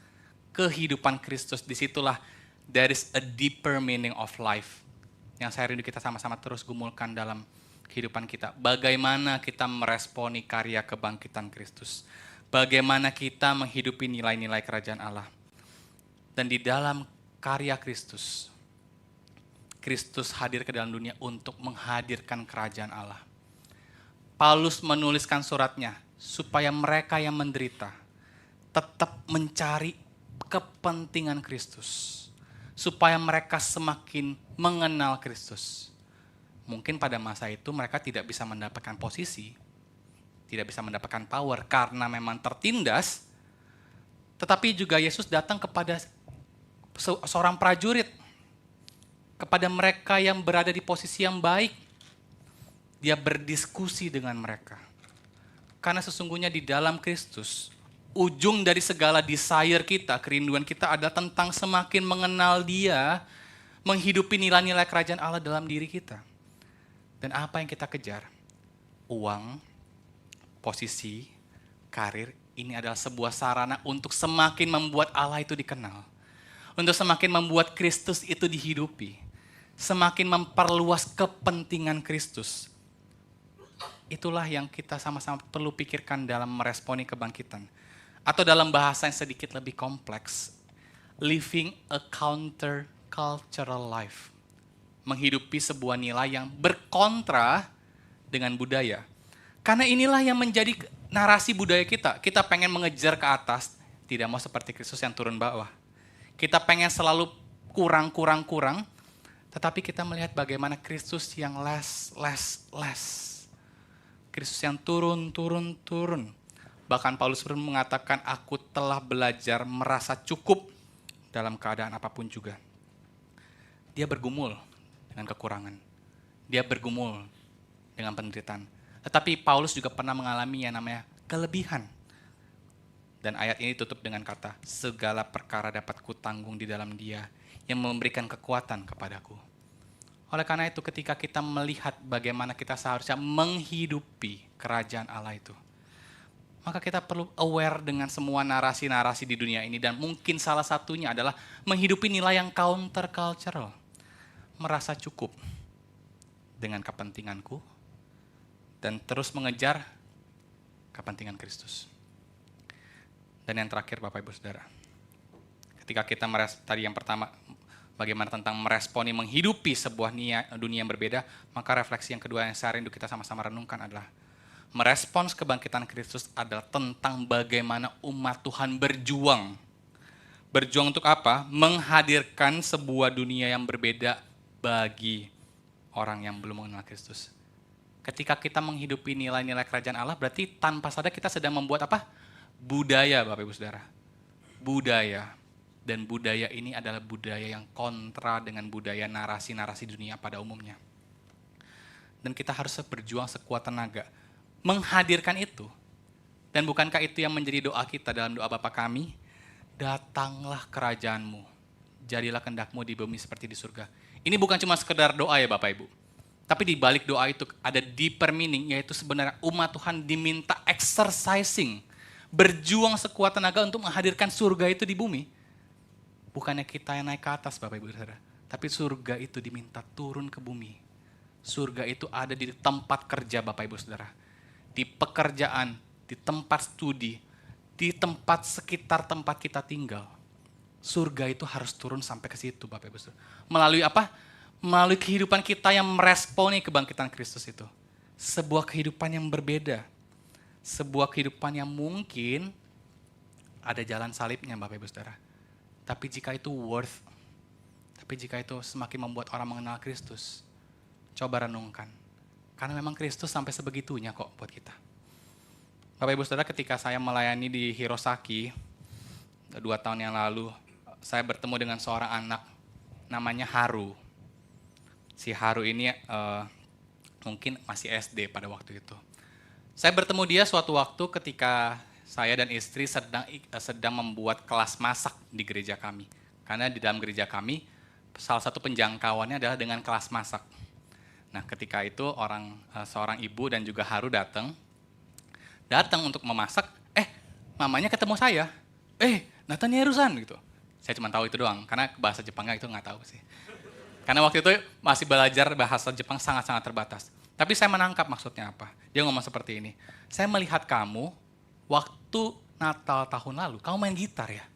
kehidupan Kristus. Disitulah there is a deeper meaning of life yang saya rindu kita sama-sama terus gumulkan dalam kehidupan kita. Bagaimana kita meresponi karya kebangkitan Kristus, bagaimana kita menghidupi nilai-nilai kerajaan Allah. Dan di dalam karya Kristus, Kristus hadir ke dalam dunia untuk menghadirkan kerajaan Allah. Paulus menuliskan suratnya supaya mereka yang menderita tetap mencari kepentingan Kristus. Supaya mereka semakin mengenal Kristus. Mungkin pada masa itu mereka tidak bisa mendapatkan posisi, tidak bisa mendapatkan power karena memang tertindas. Tetapi juga Yesus datang kepada seorang prajurit, kepada mereka yang berada di posisi yang baik. Dia berdiskusi dengan mereka. Karena sesungguhnya di dalam Kristus, ujung dari segala desire kita, kerinduan kita adalah tentang semakin mengenal Dia, menghidupi nilai-nilai kerajaan Allah dalam diri kita. Dan apa yang kita kejar? Uang, posisi, karir, ini adalah sebuah sarana untuk semakin membuat Allah itu dikenal. Untuk semakin membuat Kristus itu dihidupi. Semakin memperluas kepentingan Kristus. Itulah yang kita sama-sama perlu pikirkan dalam meresponi kebangkitan. Atau dalam bahasa yang sedikit lebih kompleks. Living a counter-cultural life. Menghidupi sebuah nilai yang berkontra dengan budaya. Karena inilah yang menjadi narasi budaya kita. Kita pengen mengejar ke atas, tidak mau seperti Kristus yang turun bawah. Kita pengen selalu kurang. Tetapi kita melihat bagaimana Kristus yang less. Kristus yang turun. Bahkan Paulus pun mengatakan, aku telah belajar merasa cukup dalam keadaan apapun juga. Dia bergumul dengan kekurangan. Dia bergumul dengan penderitaan. Tetapi Paulus juga pernah mengalami yang namanya kelebihan. Dan ayat ini tutup dengan kata, segala perkara dapat kutanggung di dalam Dia yang memberikan kekuatan kepadaku. Oleh karena itu ketika kita melihat bagaimana kita seharusnya menghidupi kerajaan Allah itu, maka kita perlu aware dengan semua narasi-narasi di dunia ini, dan mungkin salah satunya adalah menghidupi nilai yang countercultural. Merasa cukup dengan kepentinganku dan terus mengejar kepentingan Kristus. Dan yang terakhir Bapak Ibu Saudara, ketika kita tadi yang pertama bagaimana tentang meresponi menghidupi sebuah dunia yang berbeda, maka refleksi yang kedua yang saya rindu kita sama-sama renungkan adalah merespons kebangkitan Kristus adalah tentang bagaimana umat Tuhan berjuang. Berjuang untuk apa? Menghadirkan sebuah dunia yang berbeda bagi orang yang belum mengenal Kristus. Ketika kita menghidupi nilai-nilai kerajaan Allah, berarti tanpa sadar kita sedang membuat apa? Budaya, Bapak Ibu Saudara. Budaya. Dan budaya ini adalah budaya yang kontra dengan budaya narasi-narasi dunia pada umumnya. Dan kita harus berjuang sekuat tenaga menghadirkan itu. Dan bukankah itu yang menjadi doa kita dalam doa Bapa kami? Datanglah kerajaanmu, jadilah kehendak-Mu di bumi seperti di surga. Ini bukan cuma sekedar doa ya Bapak Ibu. Tapi di balik doa itu ada deeper meaning, yaitu sebenarnya umat Tuhan diminta exercising, berjuang sekuat tenaga untuk menghadirkan surga itu di bumi. Bukannya kita yang naik ke atas Bapak Ibu Saudara, tapi surga itu diminta turun ke bumi. Surga itu ada di tempat kerja Bapak Ibu Saudara, di pekerjaan, di tempat studi, di tempat sekitar tempat kita tinggal. Surga itu harus turun sampai ke situ Bapak Ibu Saudara. Melalui apa? Melalui kehidupan kita yang meresponi kebangkitan Kristus itu. Sebuah kehidupan yang berbeda. Sebuah kehidupan yang mungkin ada jalan salibnya Bapak Ibu Saudara. Tapi jika itu worth, tapi jika itu semakin membuat orang mengenal Kristus, coba renungkan. Karena memang Kristus sampai sebegitunya kok buat kita. Bapak Ibu Saudara, ketika saya melayani di Hirosaki 2 tahun yang lalu, saya bertemu dengan seorang anak namanya Haru. Si Haru ini mungkin masih SD pada waktu itu. Saya bertemu dia suatu waktu ketika saya dan istri sedang membuat kelas masak di gereja kami. Karena di dalam gereja kami, salah satu penjangkauannya adalah dengan kelas masak. Nah ketika itu seorang ibu dan juga Haru datang untuk memasak, mamanya ketemu saya. Nathan Yerusan gitu. Saya cuma tahu itu doang, karena bahasa Jepangnya itu nggak tahu sih. Karena waktu itu masih belajar bahasa Jepang sangat-sangat terbatas. Tapi saya menangkap maksudnya apa. Dia ngomong seperti ini, saya melihat kamu waktu Natal tahun lalu, kamu main gitar ya.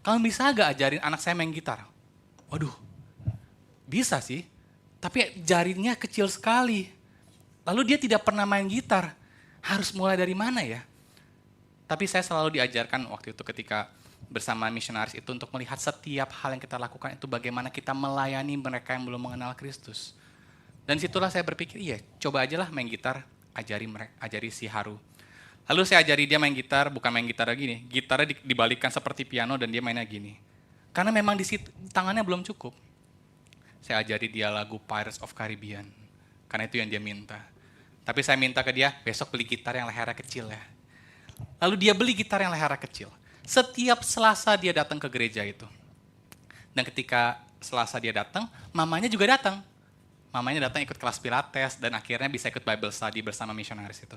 Kamu bisa gak ajarin anak saya main gitar? Waduh, bisa sih, tapi jarinya kecil sekali. Lalu dia tidak pernah main gitar, harus mulai dari mana ya? Tapi saya selalu diajarkan waktu itu ketika bersama misionaris itu untuk melihat setiap hal yang kita lakukan itu bagaimana kita melayani mereka yang belum mengenal Kristus. Dan situlah saya berpikir, iya coba aja lah main gitar, ajari si Haru. Lalu saya ajari dia main gitar, bukan main gitar lagi nih, gitarnya dibalikkan seperti piano dan dia mainnya gini. Karena memang di situ tangannya belum cukup. Saya ajari dia lagu Pirates of Caribbean, karena itu yang dia minta. Tapi saya minta ke dia, besok beli gitar yang lehernya kecil ya. Lalu dia beli gitar yang lehernya kecil. Setiap Selasa dia datang ke gereja itu. Dan ketika Selasa dia datang, mamanya juga datang. Mamanya datang ikut kelas pilates dan akhirnya bisa ikut Bible study bersama misionaris itu.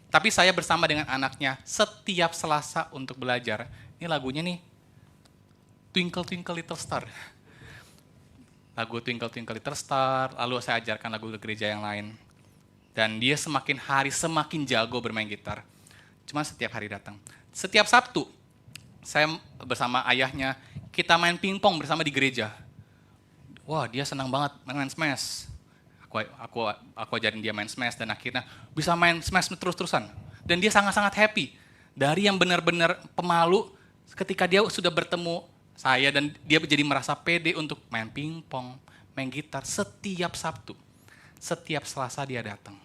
Tapi saya bersama dengan anaknya setiap Selasa untuk belajar. Ini lagunya nih, Twinkle Twinkle Little Star. Lagu Twinkle Twinkle Little Star, lalu saya ajarkan lagu ke gereja yang lain. Dan dia semakin hari semakin jago bermain gitar. Cuma setiap hari datang. Setiap Sabtu, saya bersama ayahnya, kita main pingpong bersama di gereja. Wah, dia senang banget main smash. Aku ajarin dia main smash dan akhirnya bisa main smash terus-terusan. Dan dia sangat-sangat happy. Dari yang benar-benar pemalu, ketika dia sudah bertemu saya dan dia jadi merasa pede untuk main pingpong, main gitar setiap Sabtu. Setiap Selasa dia datang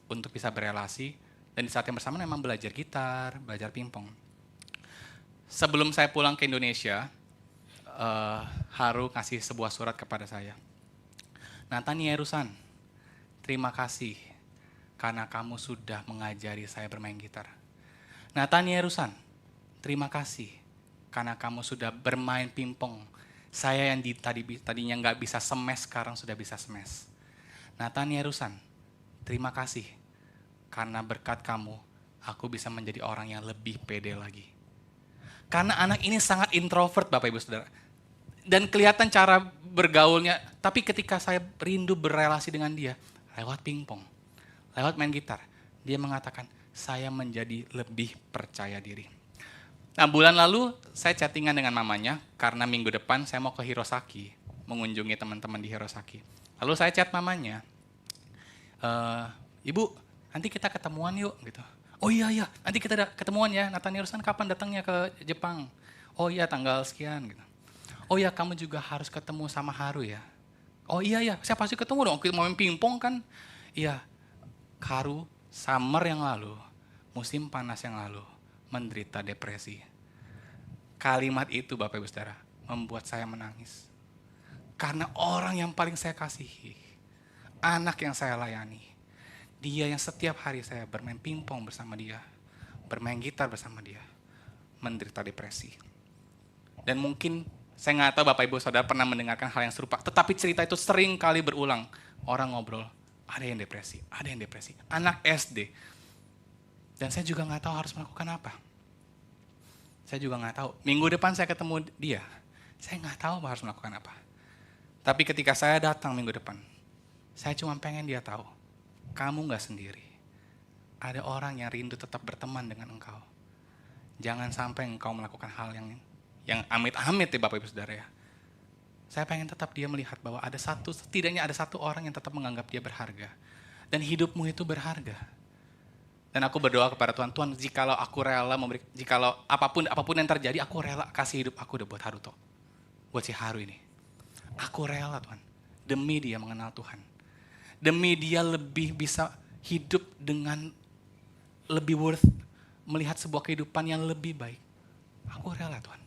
untuk bisa berelasi dan di saat yang bersama memang belajar gitar, belajar pingpong. Sebelum saya pulang ke Indonesia, Haru kasih sebuah surat kepada saya. Nathan Yerusan, terima kasih karena kamu sudah mengajari saya bermain gitar. Nathan Yerusan, terima kasih karena kamu sudah bermain pingpong. Saya yang tadinya nggak bisa smash, sekarang sudah bisa smash. Natania Rusan, terima kasih karena berkat kamu, aku bisa menjadi orang yang lebih pede lagi. Karena anak ini sangat introvert Bapak Ibu Saudara. Dan kelihatan cara bergaulnya, tapi ketika saya rindu berrelasi dengan dia, lewat pingpong, lewat main gitar, dia mengatakan, saya menjadi lebih percaya diri. Nah, bulan lalu saya chattingan dengan mamanya, karena minggu depan saya mau ke Hirosaki, mengunjungi teman-teman di Hirosaki. Lalu saya chat mamanya, Ibu, nanti kita ketemuan yuk, gitu. Oh iya, nanti kita ketemuan ya, Natania Rusan kapan datangnya ke Jepang? Oh iya, tanggal sekian, gitu. Oh iya, kamu juga harus ketemu sama Haru ya. Oh iya, saya pasti ketemu dong, kita mau main pingpong kan. Iya, Haru summer yang lalu, musim panas yang lalu, menderita depresi. Kalimat itu Bapak Ibu Saudara, membuat saya menangis. Karena orang yang paling saya kasihi, anak yang saya layani, dia yang setiap hari saya bermain pingpong bersama dia, bermain gitar bersama dia, menderita depresi. Dan mungkin saya nggak tahu Bapak Ibu Saudara pernah mendengarkan hal yang serupa, tetapi cerita itu sering kali berulang. Orang ngobrol, ada yang depresi, anak SD. Dan saya juga nggak tahu harus melakukan apa. Saya juga nggak tahu. Minggu depan saya ketemu dia, saya nggak tahu harus melakukan apa. Tapi ketika saya datang minggu depan, saya cuma pengen dia tahu, kamu nggak sendiri. Ada orang yang rindu tetap berteman dengan engkau. Jangan sampai engkau melakukan hal yang amit-amit ya Bapak Ibu Saudara ya. Saya pengen tetap dia melihat bahwa setidaknya ada satu orang yang tetap menganggap dia berharga. Dan hidupmu itu berharga. Dan aku berdoa kepada Tuhan, Tuhan jikalau aku rela jikalau apapun yang terjadi, aku rela kasih hidup aku buat Haruto. Buat si Haru ini. Aku rela Tuhan, demi dia mengenal Tuhan. Demi dia lebih bisa hidup dengan lebih worth, melihat sebuah kehidupan yang lebih baik. Aku rela Tuhan.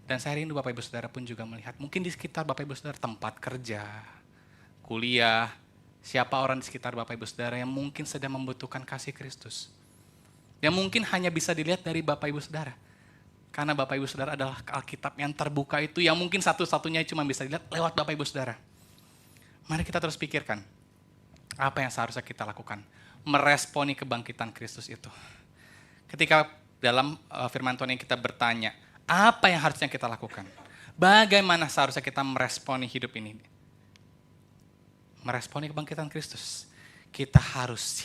Dan saya rindu Bapak Ibu Saudara pun juga melihat, mungkin di sekitar Bapak Ibu Saudara tempat kerja, kuliah, siapa orang di sekitar Bapak Ibu Saudara yang mungkin sedang membutuhkan kasih Kristus. Yang mungkin hanya bisa dilihat dari Bapak Ibu Saudara. Karena Bapak Ibu Saudara adalah Alkitab yang terbuka itu, yang mungkin satu-satunya cuma bisa dilihat lewat Bapak Ibu Saudara. Mari kita terus pikirkan, apa yang seharusnya kita lakukan? Meresponi kebangkitan Kristus itu. Ketika dalam firman Tuhan ini kita bertanya, apa yang harusnya kita lakukan? Bagaimana seharusnya kita meresponi hidup ini? Meresponi kebangkitan Kristus. Kita harus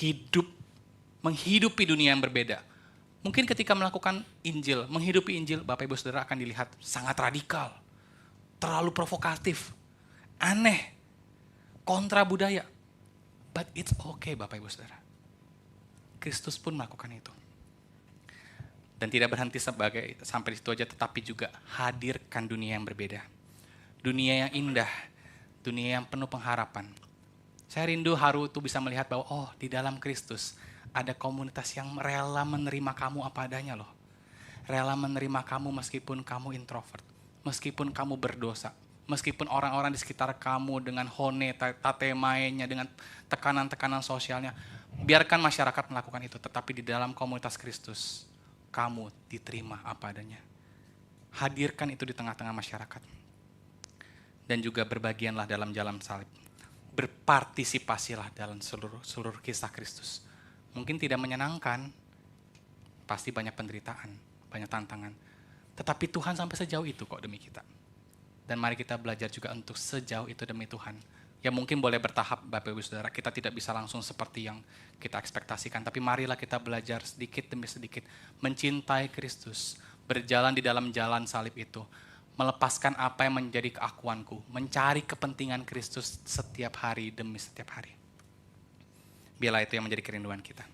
menghidupi dunia yang berbeda. Mungkin ketika melakukan Injil, menghidupi Injil, Bapak Ibu Saudara akan dilihat sangat radikal, terlalu provokatif, aneh, kontra budaya. But it's okay Bapak Ibu Saudara. Kristus pun melakukan itu. Dan tidak berhenti sampai di situ aja, tetapi juga hadirkan dunia yang berbeda. Dunia yang indah, dunia yang penuh pengharapan. Saya rindu Haru itu bisa melihat bahwa di dalam Kristus ada komunitas yang rela menerima kamu apa adanya loh. Rela menerima kamu meskipun kamu introvert, meskipun kamu berdosa, meskipun orang-orang di sekitar kamu dengan hone, tatemaenya, dengan tekanan-tekanan sosialnya. Biarkan masyarakat melakukan itu, tetapi di dalam komunitas Kristus, kamu diterima apa adanya. Hadirkan itu di tengah-tengah masyarakat. Dan juga berbagianlah dalam jalan salib. Berpartisipasilah dalam seluruh kisah Kristus. Mungkin tidak menyenangkan, pasti banyak penderitaan, banyak tantangan. Tetapi Tuhan sampai sejauh itu kok demi kita. Dan mari kita belajar juga untuk sejauh itu demi Tuhan. Ya mungkin boleh bertahap Bapak Ibu Saudara, kita tidak bisa langsung seperti yang kita ekspektasikan. Tapi marilah kita belajar sedikit demi sedikit mencintai Kristus, berjalan di dalam jalan salib itu, melepaskan apa yang menjadi keakuanku, mencari kepentingan Kristus setiap hari demi setiap hari. Biarlah itu yang menjadi kerinduan kita.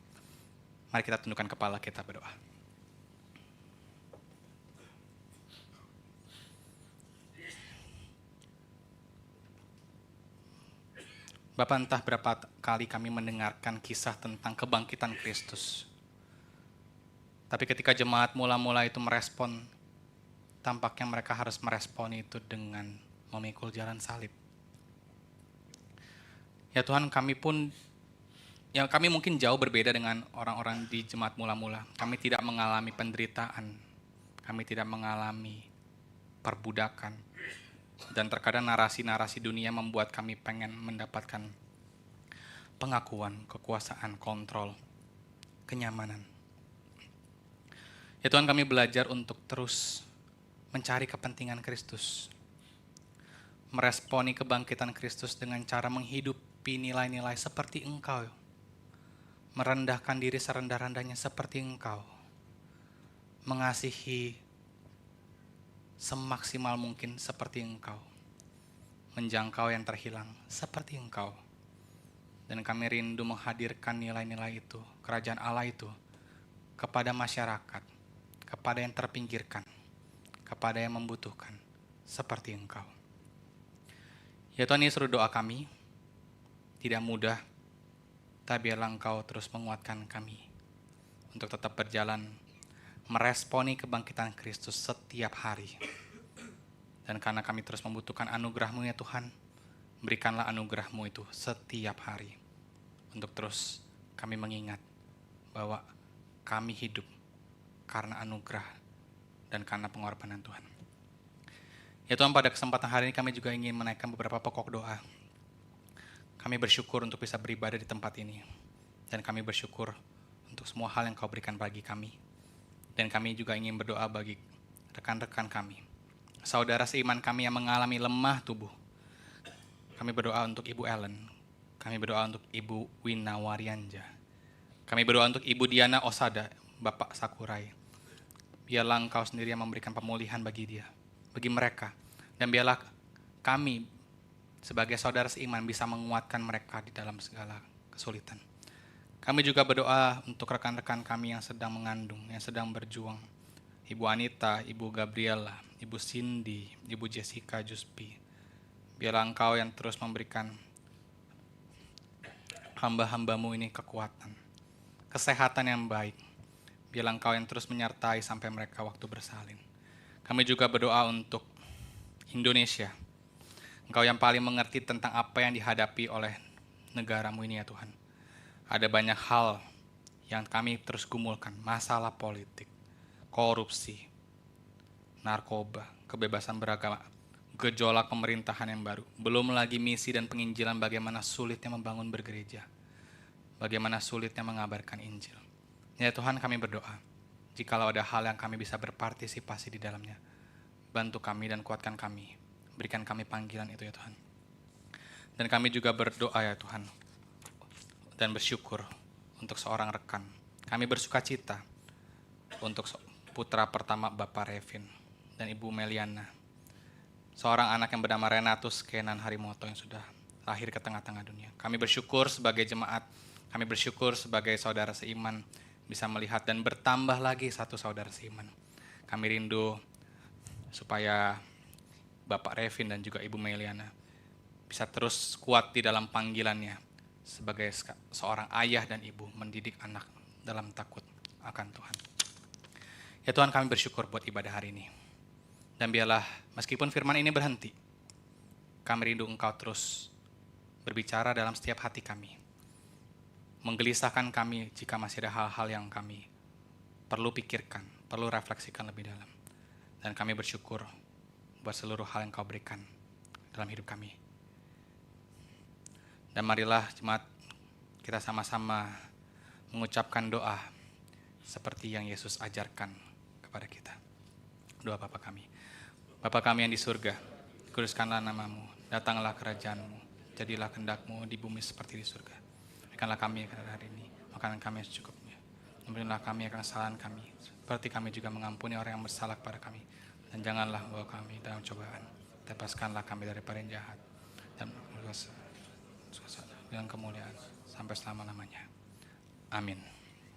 Mari kita tundukkan kepala kita berdoa. Bapak, entah berapa kali kami mendengarkan kisah tentang kebangkitan Kristus. Tapi ketika jemaat mula-mula itu merespon, tampaknya mereka harus merespon itu dengan memikul jalan salib. Ya Tuhan, kami pun yang kami mungkin jauh berbeda dengan orang-orang di jemaat mula-mula. Kami tidak mengalami penderitaan, kami tidak mengalami perbudakan, dan terkadang narasi-narasi dunia membuat kami pengen mendapatkan pengakuan, kekuasaan, kontrol, kenyamanan. Ya Tuhan, kami belajar untuk terus mencari kepentingan Kristus, meresponi kebangkitan Kristus dengan cara menghidupi nilai-nilai seperti Engkau, merendahkan diri serendah-rendahnya seperti Engkau, mengasihi semaksimal mungkin seperti Engkau, menjangkau yang terhilang seperti Engkau. Dan kami rindu menghadirkan nilai-nilai itu, kerajaan Allah itu, kepada masyarakat, kepada yang terpinggirkan, kepada yang membutuhkan, seperti Engkau. Ya Tuhan, ini seluruh doa kami, tidak mudah, tapi biarlah Engkau terus menguatkan kami untuk tetap berjalan, meresponi kebangkitan Kristus setiap hari. Dan karena kami terus membutuhkan anugerah-Mu ya Tuhan, berikanlah anugerah-Mu itu setiap hari, untuk terus kami mengingat bahwa kami hidup karena anugerah dan karena pengorbanan Tuhan. Ya Tuhan, pada kesempatan hari ini kami juga ingin menaikkan beberapa pokok doa. Kami bersyukur untuk bisa beribadah di tempat ini. Dan kami bersyukur untuk semua hal yang Kau berikan bagi kami. Dan kami juga ingin berdoa bagi rekan-rekan kami, saudara seiman kami yang mengalami lemah tubuh. Kami berdoa untuk Ibu Ellen. Kami berdoa untuk Ibu Wina Waryanja. Kami berdoa untuk Ibu Diana Osada, Bapak Sakurai. Biarlah Engkau sendiri yang memberikan pemulihan bagi dia, bagi mereka. Dan biarlah kami sebagai saudara seiman bisa menguatkan mereka di dalam segala kesulitan. Kami juga berdoa untuk rekan-rekan kami yang sedang mengandung, yang sedang berjuang. Ibu Anita, Ibu Gabriela, Ibu Cindy, Ibu Jessica Juspi. Biarlah Engkau yang terus memberikan hamba-hambamu ini kekuatan, kesehatan yang baik. Biarlah Engkau yang terus menyertai sampai mereka waktu bersalin. Kami juga berdoa untuk Indonesia. Engkau yang paling mengerti tentang apa yang dihadapi oleh negaramu ini ya Tuhan. Ada banyak hal yang kami terus gumulkan, masalah politik, korupsi, narkoba, kebebasan beragama, gejolak pemerintahan yang baru. Belum lagi misi dan penginjilan, bagaimana sulitnya membangun bergereja, bagaimana sulitnya mengabarkan Injil. Ya Tuhan, kami berdoa, jikalau ada hal yang kami bisa berpartisipasi di dalamnya, bantu kami dan kuatkan kami, berikan kami panggilan itu ya Tuhan. Dan kami juga berdoa ya Tuhan, dan bersyukur untuk seorang rekan. Kami bersuka cita untuk putra pertama Bapak Revin dan Ibu Meliana, seorang anak yang bernama Renatus Kenan Harimoto yang sudah lahir ke tengah-tengah dunia. Kami bersyukur sebagai jemaat, kami bersyukur sebagai saudara seiman bisa melihat dan bertambah lagi satu saudara seiman. Kami rindu supaya Bapak Revin dan juga Ibu Meliana bisa terus kuat di dalam panggilannya sebagai seorang ayah dan ibu mendidik anak dalam takut akan Tuhan. Ya Tuhan, kami bersyukur buat ibadah hari ini. Dan biarlah meskipun firman ini berhenti, kami rindu Engkau terus berbicara dalam setiap hati kami. Menggelisahkan kami jika masih ada hal-hal yang kami perlu pikirkan, perlu refleksikan lebih dalam. Dan kami bersyukur buat seluruh hal yang Kau berikan dalam hidup kami. Dan marilah jemaat kita sama-sama mengucapkan doa seperti yang Yesus ajarkan kepada kita. Doa Bapa kami. Bapa kami yang di surga, kuduskanlah namamu, datanglah kerajaanmu, jadilah kehendak-Mu di bumi seperti di surga. Berikanlah kami hari ini makanan kami yang secukupnya. Ampunilah kami akan kesalahan kami, seperti kami juga mengampuni orang yang bersalah kepada kami. Dan janganlah bawa kami dalam cobaan, lepaskanlah kami daripada yang jahat, dan dengan kemuliaan sampai selama-lamanya. Amin.